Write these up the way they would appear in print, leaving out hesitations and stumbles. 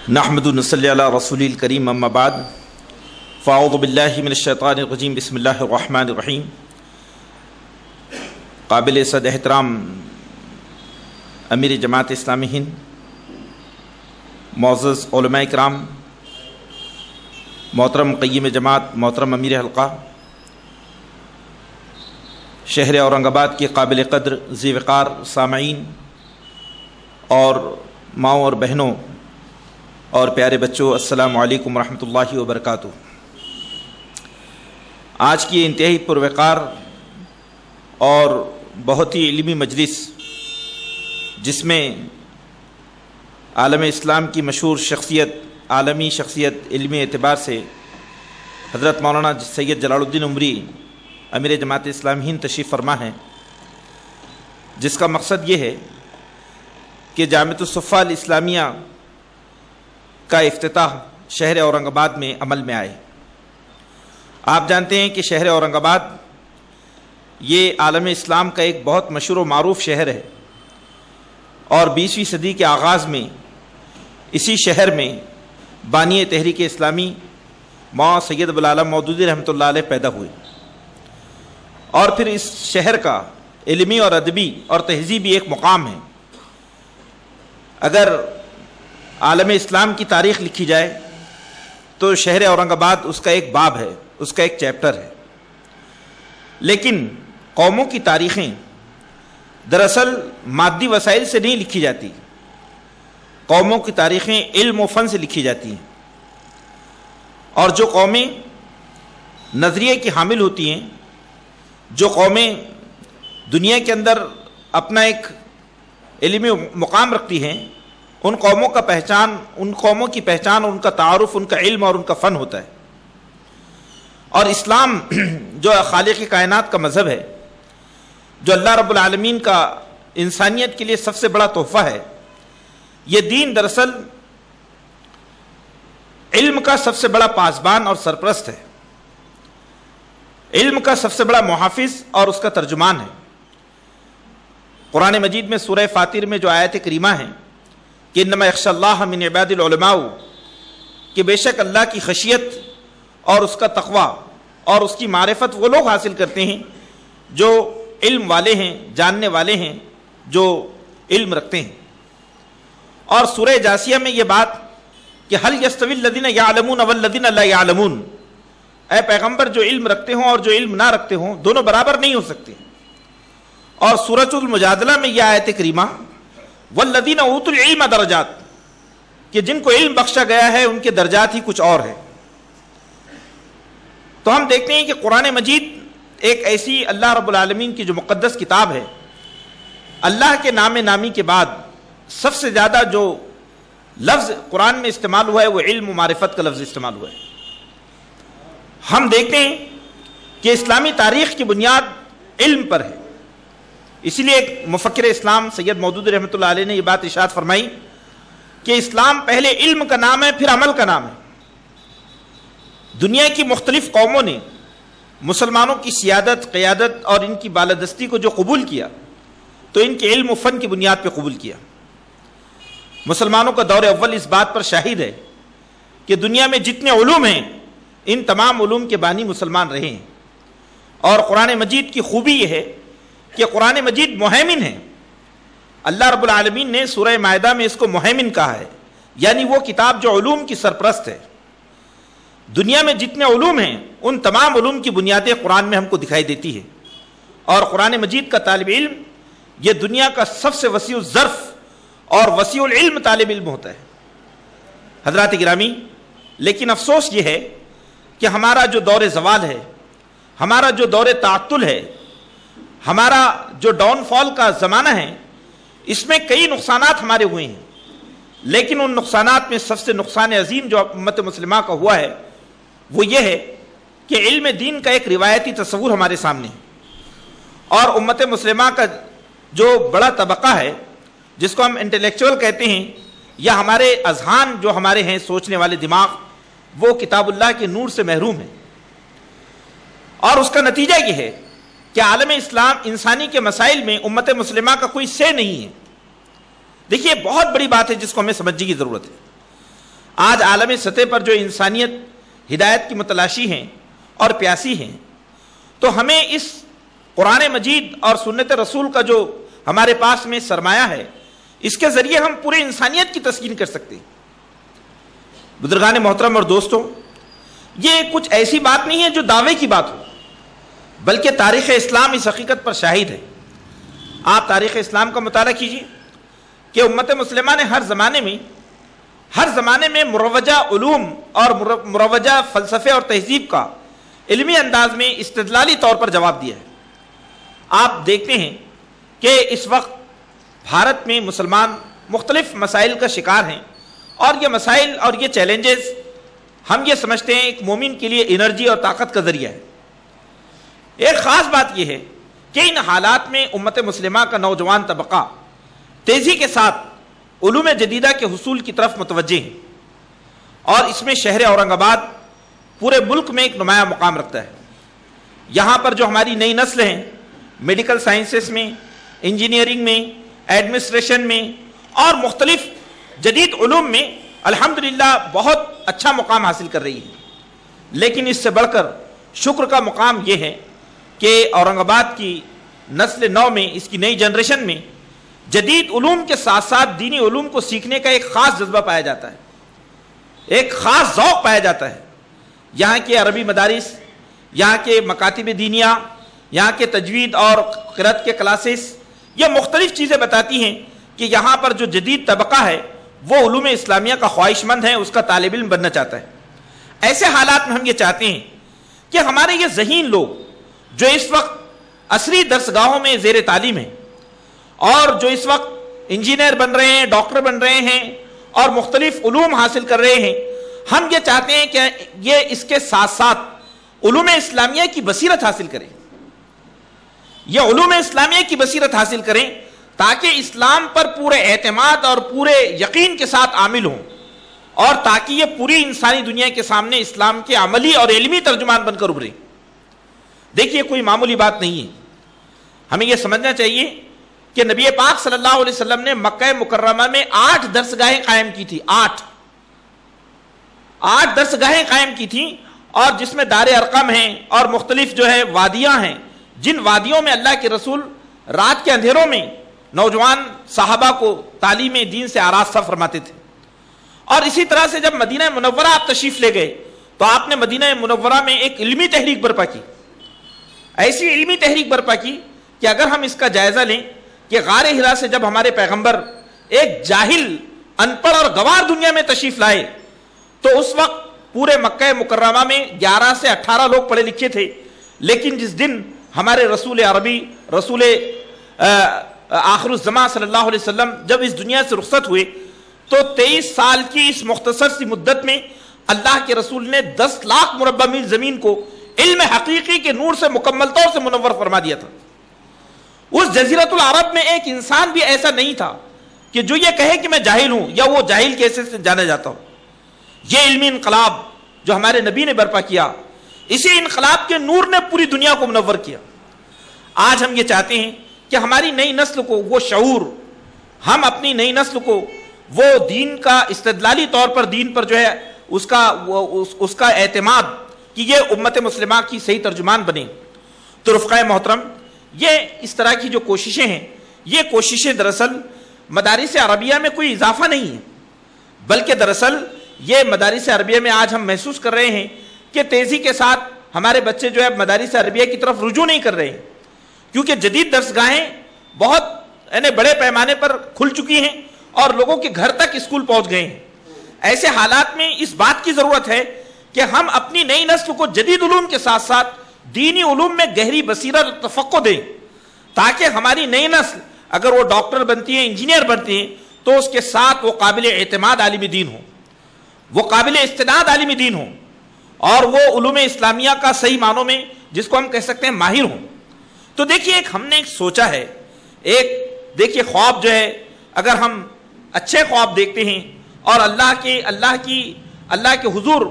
نحمد ونصلی علی رسول الکریم اما بعد فاعوذ باللہ من الشیطان الرجیم بسم اللہ الرحمن الرحیم۔ قابل صد احترام امیر جماعت اسلامی ہند، معزز علماء کرام، محترم قیم جماعت، محترم امیر حلقہ، شہر اورنگ آباد کے قابل قدر ذی وقار سامعین اور ماؤں اور بہنوں اور پیارے بچوں، السلام علیکم ورحمۃ اللہ وبرکاتہ۔ آج کی انتہائی پروقار اور بہت ہی علمی مجلس، جس میں عالم اسلام کی مشہور شخصیت، عالمی شخصیت علمی اعتبار سے حضرت مولانا سید جلال الدین عمری امیر جماعت اسلامی ہند تشریف فرما ہے، جس کا مقصد یہ ہے کہ جامعۃ الصفہ الاسلامیہ کا افتتاح شہر اورنگ آباد میں عمل میں آئے۔ آپ جانتے ہیں کہ شہر اورنگ آباد یہ عالم اسلام کا ایک بہت مشہور و معروف شہر ہے، اور 20ویں صدی کے آغاز میں اسی شہر میں بانی تحریک اسلامی مولانا سید ابوالعالی مودودی رحمۃ اللہ علیہ پیدا ہوئے، اور پھر اس شہر کا علمی اور ادبی اور تہذیبی ایک مقام ہے۔ اگر عالم اسلام کی تاریخ لکھی جائے تو شہر اورنگ آباد اس کا ایک باب ہے، اس کا ایک چیپٹر ہے۔ لیکن قوموں کی تاریخیں دراصل مادی وسائل سے نہیں لکھی جاتی، قوموں کی تاریخیں علم و فن سے لکھی جاتی ہیں، اور جو قومیں نظریے کی حامل ہوتی ہیں، جو قومیں دنیا کے اندر اپنا ایک علمی مقام رکھتی ہیں، ان قوموں کی پہچان اور ان کا تعارف، ان کا علم اور ان کا فن ہوتا ہے۔ اور اسلام جو خالق کائنات کا مذہب ہے، جو اللہ رب العالمین کا انسانیت کے لیے سب سے بڑا تحفہ ہے، یہ دین دراصل علم کا سب سے بڑا پاسبان اور سرپرست ہے، علم کا سب سے بڑا محافظ اور اس کا ترجمان ہے۔ قرآن مجید میں سورہ فاطر میں جو آیت کریمہ ہیں کہ انما یخشی اللہ من عباد العلماء، کہ بے شک اللہ کی خشیت اور اس کا تقوی اور اس کی معرفت وہ لوگ حاصل کرتے ہیں جو علم والے ہیں، جاننے والے ہیں، جو علم رکھتے ہیں۔ اور سورہ جاسیہ میں یہ بات کہ هل يستوي الذين يعلمون والذين لا يعلمون، اے پیغمبر جو علم رکھتے ہوں اور جو علم نہ رکھتے ہوں دونوں برابر نہیں ہو سکتے۔ اور سورۃ المجادلہ میں یہ آیت کریمہ والذین اوتوا العلم درجات، کہ جن کو علم بخشا گیا ہے ان کے درجات ہی کچھ اور ہے۔ تو ہم دیکھتے ہیں کہ قرآن مجید ایک ایسی اللہ رب العالمین کی جو مقدس کتاب ہے، اللہ کے نام نامی کے بعد سب سے زیادہ جو لفظ قرآن میں استعمال ہوا ہے وہ علم و معرفت کا لفظ استعمال ہوا ہے۔ ہم دیکھتے ہیں کہ اسلامی تاریخ کی بنیاد علم پر ہے، اسی لیے ایک مفکر اسلام سید مودودی رحمۃ اللہ علیہ نے یہ بات ارشاد فرمائی کہ اسلام پہلے علم کا نام ہے، پھر عمل کا نام ہے۔ دنیا کی مختلف قوموں نے مسلمانوں کی سیادت، قیادت اور ان کی بالادستی کو جو قبول کیا تو ان کے علم و فن کی بنیاد پہ قبول کیا۔ مسلمانوں کا دور اول اس بات پر شاہد ہے کہ دنیا میں جتنے علوم ہیں ان تمام علوم کے بانی مسلمان رہے ہیں، اور قرآن مجید کی خوبی یہ ہے کہ قرآن مجید مہیمن ہے۔ اللہ رب العالمین نے سورہ مائدہ میں اس کو مہیمن کہا ہے، یعنی وہ کتاب جو علوم کی سرپرست ہے۔ دنیا میں جتنے علوم ہیں ان تمام علوم کی بنیادیں قرآن میں ہم کو دکھائی دیتی ہے، اور قرآن مجید کا طالب علم یہ دنیا کا سب سے وسیع الظرف اور وسیع العلم طالب علم ہوتا ہے۔ حضرات گرامی، لیکن افسوس یہ ہے کہ ہمارا جو دور زوال ہے، ہمارا جو دور تعطل ہے، ہمارا جو ڈاؤن فال کا زمانہ ہے، اس میں کئی نقصانات ہمارے ہوئے ہیں، لیکن ان نقصانات میں سب سے نقصان عظیم جو امت مسلمہ کا ہوا ہے وہ یہ ہے کہ علم دین کا ایک روایتی تصور ہمارے سامنے ہے، اور امت مسلمہ کا جو بڑا طبقہ ہے جس کو ہم انٹلیکچوئل کہتے ہیں، یا ہمارے اذہان جو ہمارے ہیں سوچنے والے دماغ، وہ کتاب اللہ کے نور سے محروم ہے۔ اور اس کا نتیجہ یہ ہے کہ عالم اسلام انسانی کے مسائل میں امت مسلمہ کا کوئی سے نہیں ہے۔ دیکھیے بہت بڑی بات ہے جس کو ہمیں سمجھنے کی ضرورت ہے۔ آج عالمی سطح پر جو انسانیت ہدایت کی متلاشی ہیں اور پیاسی ہیں، تو ہمیں اس قرآن مجید اور سنت رسول کا جو ہمارے پاس میں سرمایہ ہے، اس کے ذریعے ہم پورے انسانیت کی تسکین کر سکتے ہیں۔ بزرگان محترم اور دوستوں، یہ کچھ ایسی بات نہیں ہے جو دعوے کی بات ہو، بلکہ تاریخ اسلام اس حقیقت پر شاہد ہے۔ آپ تاریخ اسلام کا مطالعہ کیجیے کہ امت مسلمہ نے ہر زمانے میں مروجہ علوم اور مروجہ فلسفے اور تہذیب کا علمی انداز میں استدلالی طور پر جواب دیا ہے۔ آپ دیکھتے ہیں کہ اس وقت بھارت میں مسلمان مختلف مسائل کا شکار ہیں، اور یہ مسائل اور یہ چیلنجز ہم یہ سمجھتے ہیں ایک مومن کے لیے انرجی اور طاقت کا ذریعہ ہے۔ ایک خاص بات یہ ہے کہ ان حالات میں امت مسلمہ کا نوجوان طبقہ تیزی کے ساتھ علوم جدیدہ کے حصول کی طرف متوجہ ہے، اور اس میں شہر اورنگ آباد پورے ملک میں ایک نمایاں مقام رکھتا ہے۔ یہاں پر جو ہماری نئی نسل ہیں، میڈیکل سائنسز میں، انجینئرنگ میں، ایڈمنسٹریشن میں اور مختلف جدید علوم میں الحمدللہ بہت اچھا مقام حاصل کر رہی ہے، لیکن اس سے بڑھ کر شکر کا مقام یہ ہے کہ اورنگ آباد کی نسل نو میں، اس کی نئی جنریشن میں جدید علوم کے ساتھ ساتھ دینی علوم کو سیکھنے کا ایک خاص جذبہ پایا جاتا ہے، ایک خاص ذوق پایا جاتا ہے۔ یہاں کے عربی مدارس، یہاں کے مکاتب دینیہ، یہاں کے تجوید اور قرأت کے کلاسز، یہ مختلف چیزیں بتاتی ہیں کہ یہاں پر جو جدید طبقہ ہے وہ علوم اسلامیہ کا خواہش مند ہے، اس کا طالب علم بننا چاہتا ہے۔ ایسے حالات میں ہم یہ چاہتے ہیں کہ ہمارے یہ ذہین لوگ جو اس وقت عصری درسگاہوں میں زیر تعلیم ہیں، اور جو اس وقت انجینئر بن رہے ہیں، ڈاکٹر بن رہے ہیں اور مختلف علوم حاصل کر رہے ہیں، ہم یہ چاہتے ہیں کہ یہ اس کے ساتھ ساتھ علوم اسلامیہ کی بصیرت حاصل کریں، یہ علوم اسلامیہ کی بصیرت حاصل کریں تاکہ اسلام پر پورے اعتماد اور پورے یقین کے ساتھ عامل ہوں، اور تاکہ یہ پوری انسانی دنیا کے سامنے اسلام کے عملی اور علمی ترجمان بن کر ابھریں۔ دیکھیے، کوئی معمولی بات نہیں ہے۔ ہمیں یہ سمجھنا چاہیے کہ نبی پاک صلی اللہ علیہ وسلم نے مکہ مکرمہ میں 8 درسگاہیں قائم کی تھی، 8 درسگاہیں قائم کی تھیں، اور جس میں دار ارقم ہیں اور مختلف جو ہے وادیاں ہیں، جن وادیوں میں اللہ کے رسول رات کے اندھیروں میں نوجوان صحابہ کو تعلیم دین سے آراستہ فرماتے تھے۔ اور اسی طرح سے جب مدینہ منورہ آپ تشریف لے گئے تو آپ نے مدینہ منورہ میں ایک علمی تحریک برپا کی، ایسی علمی تحریک برپا کی کہ اگر ہم اس کا جائزہ لیں کہ غار حرا سے جب ہمارے پیغمبر ایک جاہل، ان پڑھ اور گوار دنیا میں تشریف لائے تو اس وقت پورے مکہ مکرمہ میں 11 سے 18 لوگ پڑھے لکھے تھے، لیکن جس دن ہمارے رسول عربی، رسول آخر الزمان صلی اللہ علیہ وسلم جب اس دنیا سے رخصت ہوئے تو 23 سال کی اس مختصر سی مدت میں اللہ کے رسول نے 10 لاکھ مربع میل زمین کو علم حقیقی کے نور سے مکمل طور سے منور فرما دیا تھا۔ اس جزیرۃ العرب میں ایک انسان بھی ایسا نہیں تھا کہ جو یہ کہے کہ میں جاہل ہوں یا وہ جاہل کیسے سے جانا جاتا ہوں۔ یہ علمی انقلاب جو ہمارے نبی نے برپا کیا، اسی انقلاب کے نور نے پوری دنیا کو منور کیا۔ آج ہم یہ چاہتے ہیں کہ ہماری نئی نسل کو وہ شعور، ہم اپنی نئی نسل کو وہ دین کا استدلالی طور پر دین پر جو ہے اس کا اعتماد کہ یہ امت مسلمہ کی صحیح ترجمان بنے۔ تو رفقائے محترم، یہ اس طرح کی جو کوششیں ہیں، یہ کوششیں دراصل مدارس عربیہ میں کوئی اضافہ نہیں ہے، بلکہ دراصل یہ مدارس عربیہ میں آج ہم محسوس کر رہے ہیں کہ تیزی کے ساتھ ہمارے بچے جو ہے مدارس عربیہ کی طرف رجوع نہیں کر رہے ہیں، کیونکہ جدید درسگاہیں بہت بڑے پیمانے پر کھل چکی ہیں اور لوگوں کے گھر تک اسکول پہنچ گئے ہیں۔ ایسے حالات میں اس بات کی ضرورت ہے کہ ہم اپنی نئی نسل کو جدید علوم کے ساتھ ساتھ دینی علوم میں گہری بصیرت اور تفقہ دیں، تاکہ ہماری نئی نسل اگر وہ ڈاکٹر بنتی ہیں، انجینئر بنتی ہیں، تو اس کے ساتھ وہ قابل اعتماد عالم دین ہوں، وہ قابل استناد عالم دین ہوں، اور وہ علوم اسلامیہ کا صحیح معنوں میں جس کو ہم کہہ سکتے ہیں ماہر ہوں۔ تو دیکھیے، ہم نے ایک سوچا ہے، دیکھیے خواب جو ہے، اگر ہم اچھے خواب دیکھتے ہیں اور اللہ کے حضور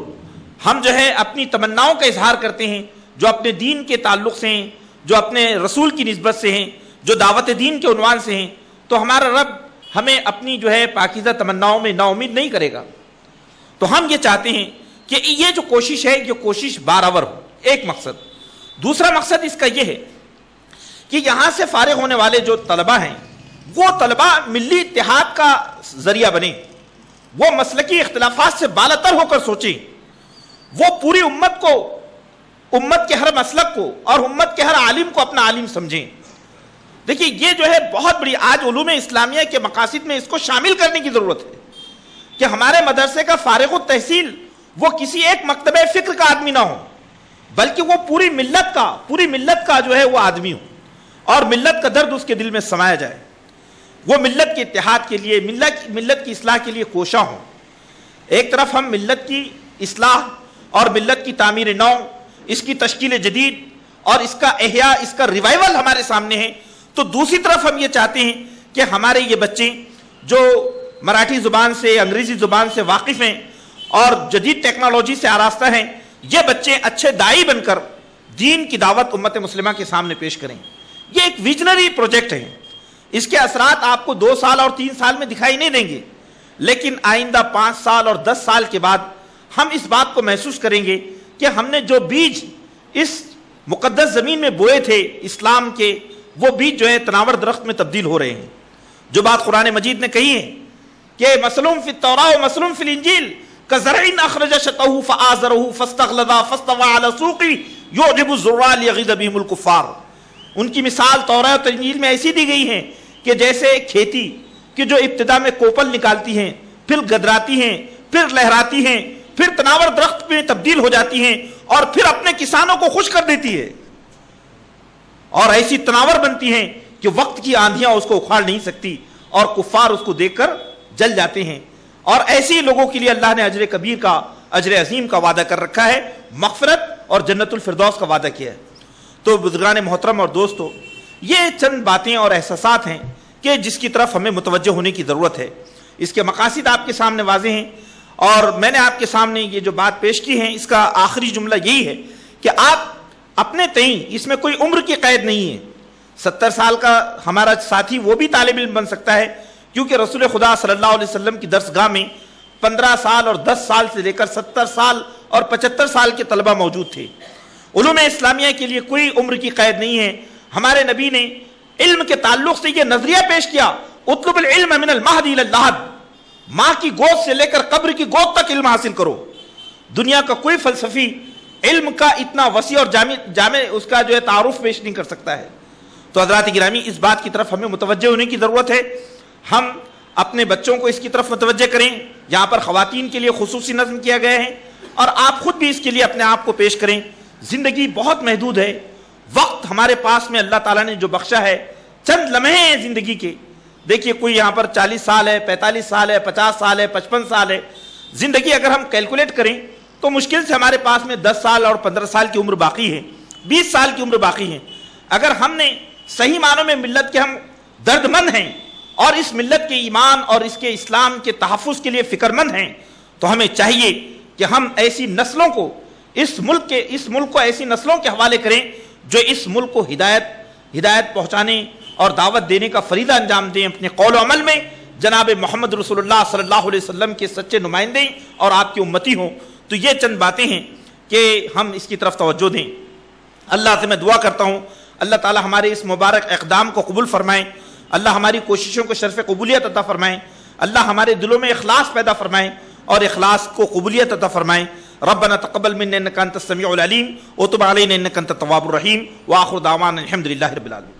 ہم جو ہے اپنی تمناؤں کا اظہار کرتے ہیں، جو اپنے دین کے تعلق سے ہیں، جو اپنے رسول کی نسبت سے ہیں، جو دعوت دین کے عنوان سے ہیں، تو ہمارا رب ہمیں اپنی جو ہے پاکیزہ تمناؤں میں نا امید نہیں کرے گا۔ تو ہم یہ چاہتے ہیں کہ یہ جو کوشش ہے یہ کوشش بارآور ہو. ایک مقصد. دوسرا مقصد اس کا یہ ہے کہ یہاں سے فارغ ہونے والے جو طلبہ ہیں وہ طلبہ ملی اتحاد کا ذریعہ بنے، وہ مسلکی اختلافات سے بالاتر ہو کر سوچیں، وہ پوری امت کو، امت کے ہر مسلک کو اور امت کے ہر عالم کو اپنا عالم سمجھیں. دیکھیے یہ جو ہے بہت بڑی آج علوم اسلامیہ کے مقاصد میں اس کو شامل کرنے کی ضرورت ہے کہ ہمارے مدرسے کا فارغ التحصیل وہ کسی ایک مکتبہ فکر کا آدمی نہ ہو، بلکہ وہ پوری ملت کا جو ہے وہ آدمی ہو، اور ملت کا درد اس کے دل میں سمایا جائے، وہ ملت کے اتحاد کے لیے، ملت کی اصلاح کے لیے کوشاں ہوں. ایک طرف ہم ملت کی اصلاح اور ملت کی تعمیر نو، اس کی تشکیل جدید اور اس کا احیاء، اس کا ریوائول ہمارے سامنے ہے، تو دوسری طرف ہم یہ چاہتے ہیں کہ ہمارے یہ بچے جو مراٹھی زبان سے، انگریزی زبان سے واقف ہیں اور جدید ٹیکنالوجی سے آراستہ ہیں، یہ بچے اچھے داعی بن کر دین کی دعوت امت مسلمہ کے سامنے پیش کریں. یہ ایک ویژنری پروجیکٹ ہے، اس کے اثرات آپ کو 2 سال اور 3 سال میں دکھائی نہیں دیں گے، لیکن آئندہ 5 سال اور 10 سال کے بعد ہم اس بات کو محسوس کریں گے کہ ہم نے جو بیج اس مقدس زمین میں بوئے تھے اسلام کے، وہ بیج جو ہے تناور درخت میں تبدیل ہو رہے ہیں. جو بات قرآن مجید نے کہی ہے کہ مثلهم فی التوراۃ ومثلهم فی الانجیل کزرع اخرج شطأه فآزره فاستغلظ فاستوى على سوقه يعجب الزراع ليغيظ بهم الكفار. ان کی مثال تورات اور انجیل میں ایسی دی گئی ہے کہ جیسے کھیتی کہ جو ابتدا میں کوپل نکالتی ہیں، پھر گدراتی ہیں، پھر لہراتی ہیں، پھر تناور درخت میں تبدیل ہو جاتی ہیں اور پھر اپنے کسانوں کو خوش کر دیتی ہے، اور ایسی تناور بنتی ہیں کہ وقت کی آندھیاں اس کو اکھاڑ نہیں سکتی اور کفار اس کو دیکھ کر جل جاتے ہیں. اور ایسے لوگوں کے لیے اللہ نے اجر کبیر کا، اجر عظیم کا وعدہ کر رکھا ہے، مغفرت اور جنت الفردوس کا وعدہ کیا ہے. تو بزرگان محترم اور دوستو، یہ چند باتیں اور احساسات ہیں کہ جس کی طرف ہمیں متوجہ ہونے کی ضرورت ہے. اس کے مقاصد آپ کے سامنے واضح ہیں، اور میں نے آپ کے سامنے یہ جو بات پیش کی ہے اس کا آخری جملہ یہی ہے کہ آپ اپنے تئیں، اس میں کوئی عمر کی قید نہیں ہے. 70 سال کا ہمارا ساتھی وہ بھی طالب علم بن سکتا ہے، کیونکہ رسول خدا صلی اللہ علیہ وسلم کی درسگاہ میں 15 سال اور 10 سال سے لے کر 70 سال اور 75 سال کے طلبہ موجود تھے. علوم اسلامیہ کے لیے کوئی عمر کی قید نہیں ہے. ہمارے نبی نے علم کے تعلق سے یہ نظریہ پیش کیا، اطلب العلم من المہد الی اللحد، ماں کی گود سے لے کر قبر کی گود تک علم حاصل کرو. دنیا کا کوئی فلسفی علم کا اتنا وسیع اور جامع اس کا جو ہے تعارف پیش نہیں کر سکتا ہے. تو حضرات گرامی، اس بات کی طرف ہمیں متوجہ ہونے کی ضرورت ہے. ہم اپنے بچوں کو اس کی طرف متوجہ کریں. یہاں پر خواتین کے لیے خصوصی نظم کیا گیا ہے، اور آپ خود بھی اس کے لیے اپنے آپ کو پیش کریں. زندگی بہت محدود ہے، وقت ہمارے پاس میں اللہ تعالیٰ نے جو بخشا ہے چند لمحے ہیں زندگی کے. دیکھیے کوئی یہاں پر 40 سال ہے، 45 سال ہے، 50 سال ہے، 55 سال ہے. زندگی اگر ہم کیلکولیٹ کریں تو مشکل سے ہمارے پاس میں 10 سال اور 15 سال کی عمر باقی ہے، 20 سال کی عمر باقی ہے. اگر ہم نے صحیح معنوں میں ملت کے ہم درد مند ہیں اور اس ملت کے ایمان اور اس کے اسلام کے تحفظ کے لیے فکر مند ہیں، تو ہمیں چاہیے کہ ہم ایسی نسلوں کو، اس ملک کو ایسی نسلوں کے حوالے کریں جو اس ملک کو ہدایت پہنچانے اور دعوت دینے کا فریضہ انجام دیں اپنے قول و عمل میں. جناب محمد رسول اللہ صلی اللہ علیہ وسلم کے سچے نمائندے اور آپ کی امتی ہوں. تو یہ چند باتیں ہیں کہ ہم اس کی طرف توجہ دیں. اللہ سے میں دعا کرتا ہوں اللہ تعالی ہمارے اس مبارک اقدام کو قبول فرمائیں، اللہ ہماری کوششوں کو شرف قبولیت عطا فرمائیں، اللہ ہمارے دلوں میں اخلاص پیدا فرمائیں اور اخلاص کو قبولیت عطا فرمائیں. ربنا تقبل منا انك انت السميع العليم وتب علينا انك انت التواب الرحيم واخر دعوانا الحمد لله رب العالمين.